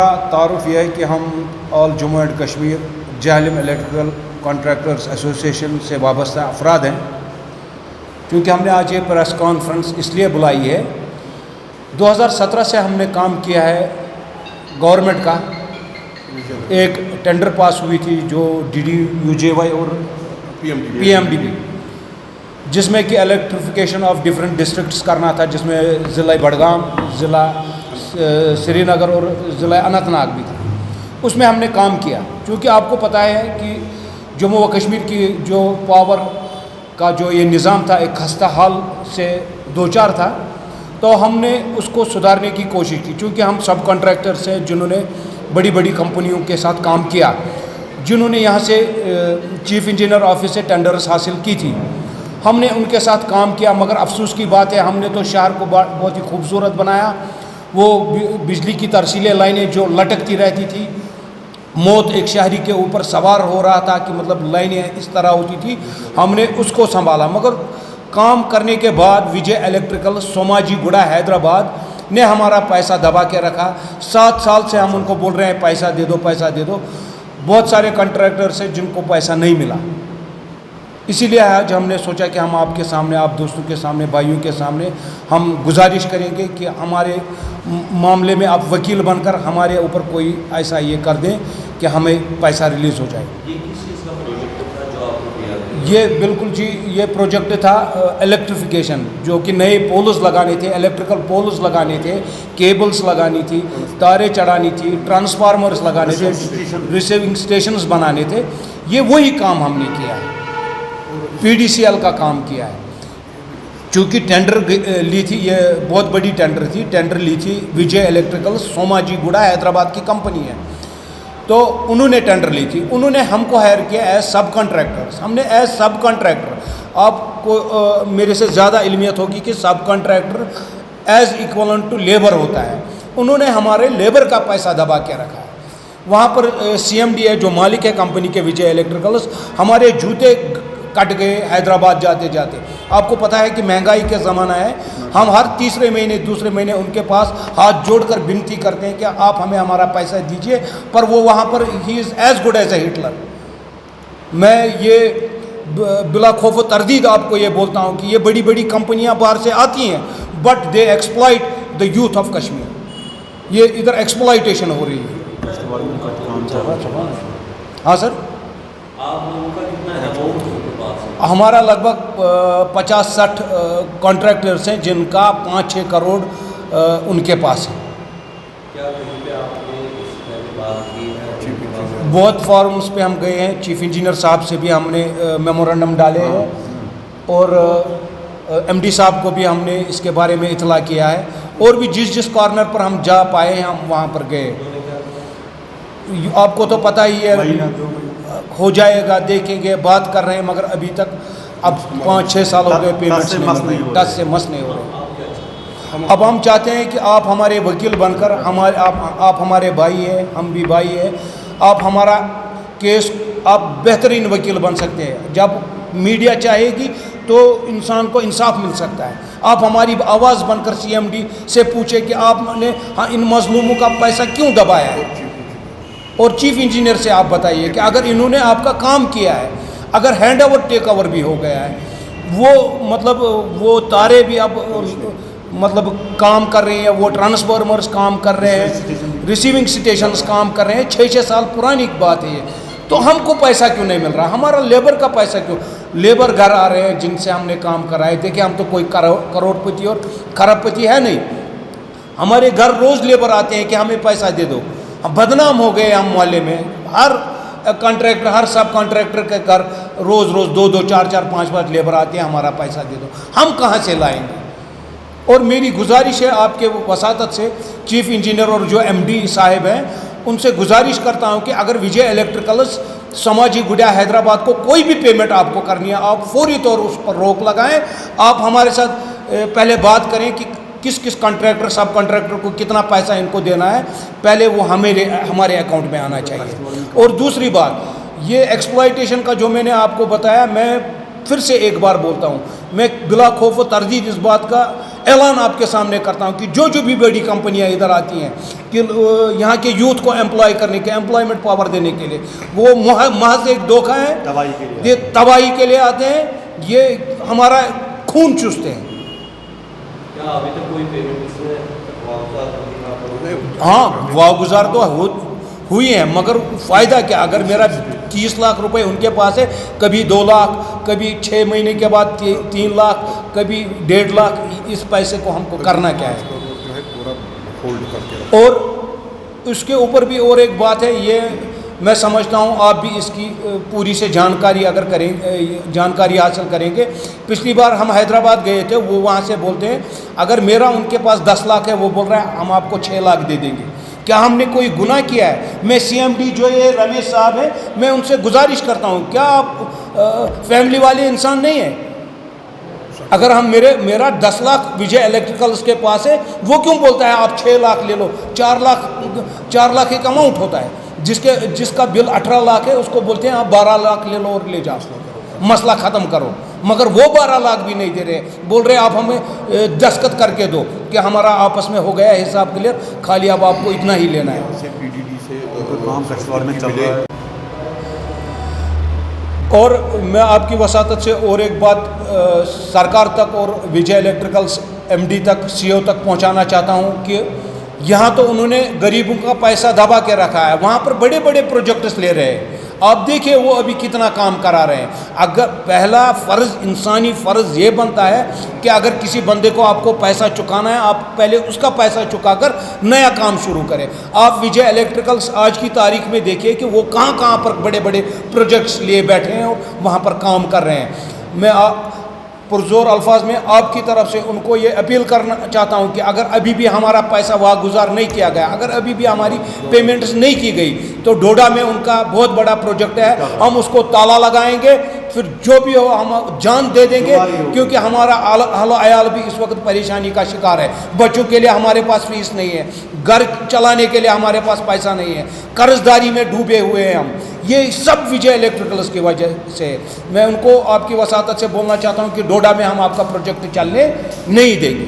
تعارف یہ ہے کہ ہم all Jammu and Kashmir Jhelum electrical contractors association سے وابستہ افراد ہیں. کیونکہ ہم نے آج یہ پریس کانفرنس اس لیے بلائی ہے، 2017 سے ہم نے کام کیا ہے گورنمنٹ کا. ایک ٹینڈر پاس ہوئی تھی جو DDUJY اور PMDB، جس میں کہ الیکٹریفیکیشن آف ڈفرینٹ ڈسٹرکٹس کرنا تھا، جس میں ضلع بڈگام، ضلع سری نگر اور ضلع اننت ناگ بھی تھا. اس میں ہم نے کام کیا. چونکہ آپ کو پتہ ہے کہ جموں و کشمیر کی جو پاور کا جو یہ نظام تھا ایک خستہ حال سے دوچار تھا، تو ہم نے اس کو سدھارنے کی کوشش کی. چونکہ ہم سب کانٹریکٹرس ہیں جنہوں نے بڑی بڑی کمپنیوں کے ساتھ کام کیا، جنہوں نے یہاں سے چیف انجینئر آفس سے ٹینڈرز حاصل کی تھی. ہم نے ان کے ساتھ کام کیا، مگر افسوس کی بات ہے ہم نے تو شہر کو بہت ہی خوبصورت بنایا. وہ بجلی کی ترسیلیں لائنیں جو لٹکتی رہتی تھی، موت ایک شہری کے اوپر سوار ہو رہا تھا کہ مطلب لائنیں اس طرح ہوتی تھی، ہم نے اس کو سنبھالا. مگر کام کرنے کے بعد وجے الیکٹریکل سوماجی گوڑا حیدرآباد نے ہمارا پیسہ دبا کے رکھا. 7 سال سے ہم ان کو بول رہے ہیں پیسہ دے دو پیسہ دے دو. بہت سارے کنٹریکٹرس ہیں جن کو پیسہ نہیں ملا. اسی لیے آج ہم نے سوچا کہ ہم آپ کے سامنے، آپ دوستوں کے سامنے، بھائیوں کے سامنے ہم گزارش کریں گے کہ ہمارے معاملے میں آپ وکیل بن کر ہمارے اوپر کوئی ایسا یہ کر دیں کہ ہمیں پیسہ ریلیز ہو جائے. یہ کس چیز کا پروجیکٹ تھا جو آپ کو دیا گیا؟ یہ بالکل جی یہ پروجیکٹ تھا الیکٹریفیکیشن، جو کہ نئے پولز لگانے تھے، الیکٹریکل پولز لگانے تھے، کیبلز لگانی تھی، تاریں چڑھانی تھی، ٹرانسفارمرز لگانے تھے، ریسیونگ اسٹیشنز بنانے تھے. یہ وہی کام ہم نے کیا ہے، PDCL کا کام کیا ہے. چونکہ ٹینڈر لی تھی، یہ بہت بڑی ٹینڈر تھی، ٹینڈر لی تھی وجے الیکٹریکل سوماجی گوڑا حیدرآباد کی کمپنی ہے. تو انہوں نے ٹینڈر لی تھی، انہوں نے ہم کو ہائر کیا ایز سب کنٹریکٹرس. ہم نے ایز سب کنٹریکٹر، آپ کو میرے سے زیادہ علمیت ہوگی کہ سب contractor is equivalent to labour ہوتا ہے. انہوں نے ہمارے لیبر کا پیسہ دبا کے رکھا ہے. وہاں پر CMD ہے جو مالک ہے کمپنی کے وجے الیکٹریکلس، ہمارے جوتے کٹ گئے حیدرآباد جاتے جاتے. آپ کو پتہ ہے کہ مہنگائی کا زمانہ ہے، ہم ہر تیسرے مہینے دوسرے مہینے ان کے پاس ہاتھ جوڑ کر بنتی کرتے ہیں کہ آپ ہمیں ہمارا پیسہ دیجئے، پر وہ وہاں پر ہی is as good as a Hitler. میں یہ بلا خوف و تردید آپ کو یہ بولتا ہوں کہ یہ بڑی بڑی کمپنیاں باہر سے آتی ہیں، but they exploit the youth of Kashmir. یہ ادھر ایکسپلائٹیشن ہو رہی ہے. ہاں سر، آپ لوگوں کا کتنا اماؤنٹ ہے؟ ہمارا لگ بھگ 50-60 کانٹریکٹرس ہیں جن کا 5-6 کروڑ ان کے پاس ہے. کیا کہیں پہ آپ نے اس میں بات کی ہے؟ بہت فارمز پہ ہم گئے ہیں، چیف انجینئر صاحب سے بھی ہم نے میمورنڈم ڈالے ہیں، اور MD صاحب کو بھی ہم نے اس کے بارے میں اطلاع کیا ہے. اور بھی جس کارنر پر ہم جا پائے ہیں ہم وہاں پر گئے. آپ کو تو پتہ ہی ہے، ہو جائے گا، دیکھیں گے، بات کر رہے ہیں، مگر ابھی تک اب 5-6 سال ہو گئے پیمنٹس نہیں، 10 سے مس نہیں ہو رہے. اب ہم چاہتے ہیں کہ آپ ہمارے وکیل بن کر آپ ہمارے بھائی ہیں، ہم بھی بھائی ہیں، آپ ہمارا کیس آپ بہترین وکیل بن سکتے ہیں. جب میڈیا چاہے گی تو انسان کو انصاف مل سکتا ہے. آپ ہماری آواز بن کر CMD سے پوچھیں کہ آپ نے ان مظلوموں کا پیسہ کیوں دبایا ہے. اور چیف انجینئر سے آپ بتائیے کہ اگر انہوں نے آپ کا کام کیا ہے، اگر ہینڈ اوور ٹیک اوور بھی ہو گیا ہے، وہ مطلب وہ تارے بھی اب مطلب کام کر رہے ہیں، وہ ٹرانسفارمرز کام کر رہے ہیں، ریسیونگ اسٹیشنز کام کر رہے ہیں. 6 سال پرانی بات ہے یہ. تو ہم کو پیسہ کیوں نہیں مل رہا؟ ہمارا لیبر کا پیسہ کیوں؟ لیبر گھر آ رہے ہیں جن سے ہم نے کام کرائے. دیکھیں ہم تو کوئی کروڑ پتی اور کھرب پتی ہے نہیں. ہمارے گھر روز لیبر آتے ہیں کہ ہمیں پیسہ دے دو. ہم بدنام ہو گئے. ہم محلے میں ہر کانٹریکٹر، ہر سب کانٹریکٹر کے گھر روز 2-2 4-4 5-5 لیبر آتے ہیں، ہمارا پیسہ دے دو. ہم کہاں سے لائیں گے؟ اور میری گزارش ہے آپ کے وساطت سے چیف انجینئر اور جو MD صاحب ہیں ان سے گزارش کرتا ہوں کہ اگر وجے الیکٹریکلس سماجی گوڑا حیدرآباد کو کوئی بھی پیمنٹ آپ کو کرنی ہے، آپ فوری طور اس پر روک لگائیں. آپ ہمارے ساتھ پہلے بات کریں کہ کس کنٹریکٹر، سب کنٹریکٹر کو کتنا پیسہ ان کو دینا ہے، پہلے وہ ہمارے اکاؤنٹ میں آنا چاہیے. اور دوسری بات، یہ ایکسپلائٹیشن کا جو میں نے آپ کو بتایا، میں پھر سے ایک بار بولتا ہوں، میں بلا خوف و تردید اس بات کا اعلان آپ کے سامنے کرتا ہوں کہ جو بھی بڑی کمپنیاں ادھر آتی ہیں کہ یہاں کے یوتھ کو امپلائی کرنے کے امپلائمنٹ پاور دینے کے لیے، وہ محض ایک دھوکہ ہے، یہ تباہی کے لیے آتے ہیں، یہ ہمارا خون چوستے ہیں۔ کیا ابھی تک کوئی پیمنٹ اس میں ہاں واگزار تو ہوئی ہیں، مگر فائدہ کیا؟ اگر میرا 30 لاکھ روپے ان کے پاس ہے، کبھی 2 لاکھ، کبھی 6 مہینے کے بعد 3 لاکھ، کبھی 1.5 لاکھ، اس پیسے کو ہم کو کرنا کیا ہے؟ اور اس کے اوپر بھی اور ایک بات ہے، یہ میں سمجھتا ہوں آپ بھی اس کی پوری سے جانکاری اگر کریں، جانکاری حاصل کریں گے۔ پچھلی بار ہم حیدرآباد گئے تھے، وہ وہاں سے بولتے ہیں اگر میرا ان کے پاس 10 لاکھ ہے، وہ بول رہا ہے ہم آپ کو 6 لاکھ دے دیں گے۔ کیا ہم نے کوئی گناہ کیا ہے؟ میں سی ایم ڈی جو یہ رمیش صاحب ہیں، میں ان سے گزارش کرتا ہوں، کیا آپ فیملی والے انسان نہیں ہیں؟ اگر ہم میرا 10 لاکھ وجے الیکٹریکلز کے پاس ہے، وہ کیوں بولتا ہے آپ 6 لاکھ لے لو؟ 4 لاکھ ایک اماؤنٹ ہوتا ہے، جس کا بل 18 لاکھ ہے، اس کو بولتے ہیں آپ 12 لاکھ لے لو اور لے جاؤ، مسئلہ ختم کرو۔ مگر وہ 12 لاکھ بھی نہیں دے رہے، بول رہے آپ ہمیں دستخط کر کے دو کہ ہمارا آپس میں ہو گیا حساب کلیئر، خالی اب آپ کو اتنا ہی لینا ہے۔ اور میں آپ کی وساطت سے اور ایک بات سرکار تک اور وجے الیکٹریکلز ایم ڈی تک، سی او تک پہنچانا چاہتا ہوں کہ یہاں تو انہوں نے غریبوں کا پیسہ دبا کے رکھا ہے، وہاں پر بڑے بڑے پروجیکٹس لے رہے ہیں۔ آپ دیکھیں وہ ابھی کتنا کام کرا رہے ہیں۔ اگر پہلا فرض، انسانی فرض یہ بنتا ہے کہ اگر کسی بندے کو آپ کو پیسہ چکانا ہے، آپ پہلے اس کا پیسہ چکا کر نیا کام شروع کریں۔ آپ وجے الیکٹریکلز آج کی تاریخ میں دیکھیے کہ وہ کہاں پر بڑے بڑے پروجیکٹس لیے بیٹھے ہیں اور وہاں پر کام کر رہے ہیں۔ میں پرزور الفاظ میں آپ کی طرف سے ان کو یہ اپیل کرنا چاہتا ہوں کہ اگر ابھی بھی ہمارا پیسہ واگزار نہیں کیا گیا، اگر ابھی بھی ہماری پیمنٹس نہیں کی گئی، تو ڈوڈا میں ان کا بہت بڑا پروجیکٹ ہے، ہم اس کو تالا لگائیں گے، پھر جو بھی ہو ہم جان دے دیں گے، کیونکہ ہمارا اہل و عیال بھی اس وقت پریشانی کا شکار ہے۔ بچوں کے لیے ہمارے پاس فیس نہیں ہے، گھر چلانے کے لیے ہمارے پاس پیسہ نہیں ہے، قرض داری میں ڈوبے ہوئے ہیں ہم۔ یہ سب وجے الیکٹریکلز کی وجہ سے۔ میں ان کو آپ کی وساطت سے بولنا چاہتا ہوں کہ ڈوڈا میں ہم آپ کا پروجیکٹ چلنے نہیں دیں گے۔